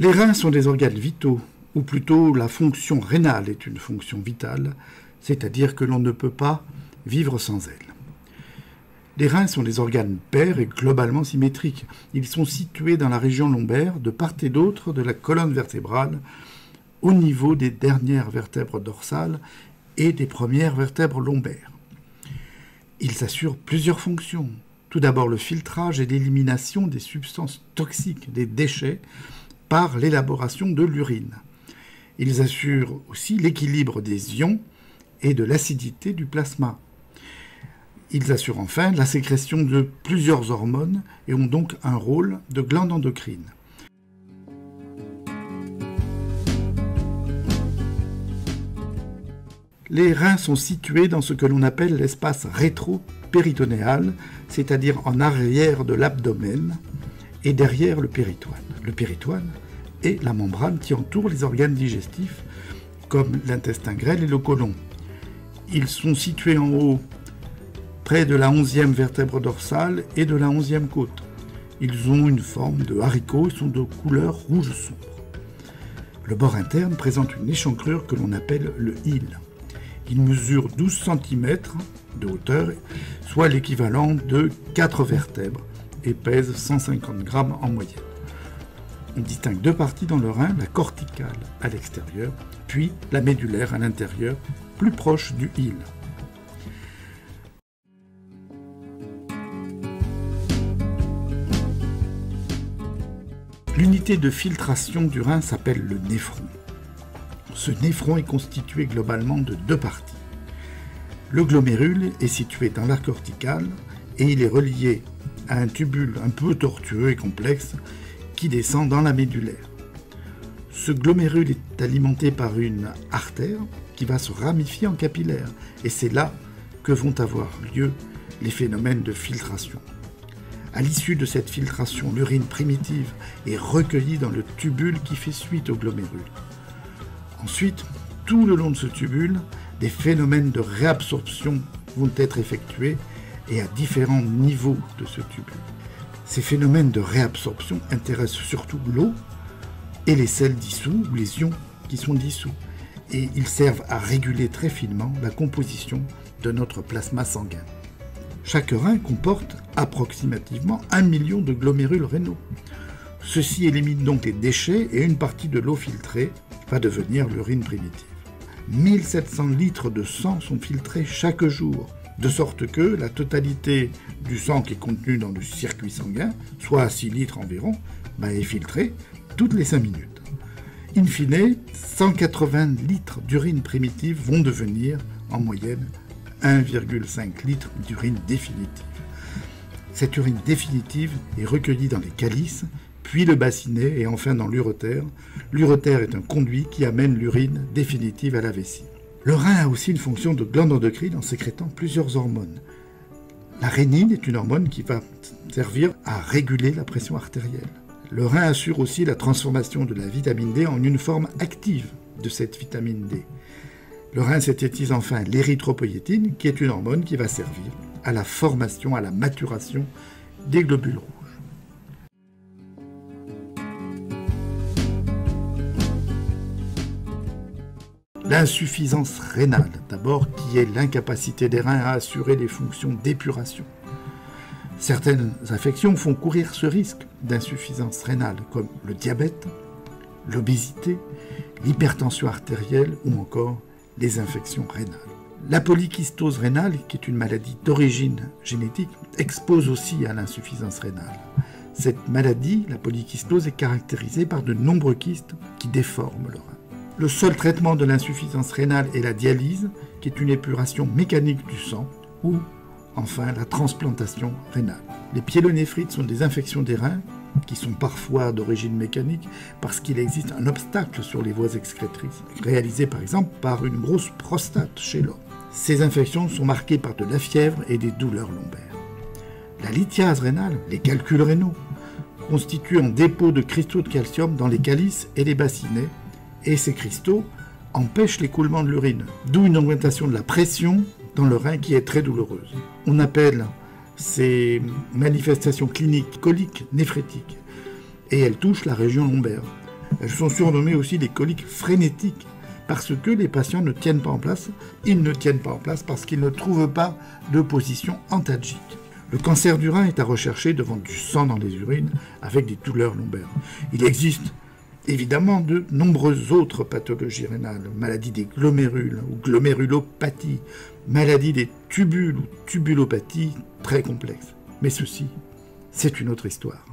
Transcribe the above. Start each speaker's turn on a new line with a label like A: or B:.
A: Les reins sont des organes vitaux, ou plutôt la fonction rénale est une fonction vitale, c'est-à-dire que l'on ne peut pas vivre sans elle. Les reins sont des organes pairs et globalement symétriques. Ils sont situés dans la région lombaire, de part et d'autre de la colonne vertébrale, au niveau des dernières vertèbres dorsales et des premières vertèbres lombaires. Ils assurent plusieurs fonctions. Tout d'abord le filtrage et l'élimination des substances toxiques, des déchets, par l'élaboration de l'urine. Ils assurent aussi l'équilibre des ions et de l'acidité du plasma. Ils assurent enfin la sécrétion de plusieurs hormones et ont donc un rôle de glande endocrine. Les reins sont situés dans ce que l'on appelle l'espace rétro-péritonéal, c'est-à-dire en arrière de l'abdomen et derrière le péritoine. Le péritoine est la membrane qui entoure les organes digestifs, comme l'intestin grêle et le côlon. Ils sont situés en haut, près de la 11e vertèbre dorsale et de la 11e côte. Ils ont une forme de haricot et sont de couleur rouge sombre. Le bord interne présente une échancrure que l'on appelle le hile. Il mesure 12 cm de hauteur, soit l'équivalent de 4 vertèbres, et pèse 150 grammes en moyenne. On distingue deux parties dans le rein, la corticale à l'extérieur, puis la médulaire à l'intérieur, plus proche du hile. L'unité de filtration du rein s'appelle le néphron. Ce néphron est constitué globalement de deux parties. Le glomérule est situé dans l'arc cortical et il est relié à un tubule un peu tortueux et complexe qui descend dans la médulaire. Ce glomérule est alimenté par une artère qui va se ramifier en capillaire et c'est là que vont avoir lieu les phénomènes de filtration. À l'issue de cette filtration, l'urine primitive est recueillie dans le tubule qui fait suite au glomérule. Ensuite, tout le long de ce tubule, des phénomènes de réabsorption vont être effectués et à différents niveaux de ce tubule. Ces phénomènes de réabsorption intéressent surtout l'eau et les sels dissous ou les ions qui sont dissous. Et ils servent à réguler très finement la composition de notre plasma sanguin. Chaque rein comporte approximativement 1 million de glomérules rénaux. Ceux-ci éliminent donc les déchets et une partie de l'eau filtrée va devenir l'urine primitive. 1700 litres de sang sont filtrés chaque jour, de sorte que la totalité du sang qui est contenu dans le circuit sanguin, soit 6 litres environ, est filtrée toutes les 5 minutes. In fine, 180 litres d'urine primitive vont devenir, en moyenne, 1,5 litre d'urine définitive. Cette urine définitive est recueillie dans les calices, puis le bassinet et enfin dans l'urètère. L'urètère est un conduit qui amène l'urine définitive à la vessie. Le rein a aussi une fonction de glande endocrine en sécrétant plusieurs hormones. La rénine est une hormone qui va servir à réguler la pression artérielle. Le rein assure aussi la transformation de la vitamine D en une forme active de cette vitamine D. Le rein synthétise enfin l'érythropoïétine, qui est une hormone qui va servir à la formation, à la maturation des globules rouges. L'insuffisance rénale, d'abord, qui est l'incapacité des reins à assurer les fonctions d'épuration. Certaines affections font courir ce risque d'insuffisance rénale, comme le diabète, l'obésité, l'hypertension artérielle ou encore les infections rénales. La polykystose rénale, qui est une maladie d'origine génétique, expose aussi à l'insuffisance rénale. Cette maladie, la polykystose, est caractérisée par de nombreux kystes qui déforment le rein. Le seul traitement de l'insuffisance rénale est la dialyse, qui est une épuration mécanique du sang, ou enfin la transplantation rénale. Les pyélonéphrites sont des infections des reins qui sont parfois d'origine mécanique parce qu'il existe un obstacle sur les voies excrétrices, réalisé par exemple par une grosse prostate chez l'homme. Ces infections sont marquées par de la fièvre et des douleurs lombaires. La lithiase rénale, les calculs rénaux, constituent un dépôt de cristaux de calcium dans les calices et les bassinets, et ces cristaux empêchent l'écoulement de l'urine, d'où une augmentation de la pression dans le rein qui est très douloureuse. On appelle ces manifestations cliniques coliques néphrétiques et elles touchent la région lombaire. Elles sont surnommées aussi les coliques frénétiques, parce que les patients ne tiennent pas en place. Ils ne tiennent pas en place parce qu'ils ne trouvent pas de position antalgique. Le cancer du rein est à rechercher devant du sang dans les urines avec des douleurs lombaires. Il existe évidemment de nombreuses autres pathologies rénales, maladie des glomérules ou glomérulopathie, maladie des tubules ou tubulopathie très complexes. Mais ceci, c'est une autre histoire.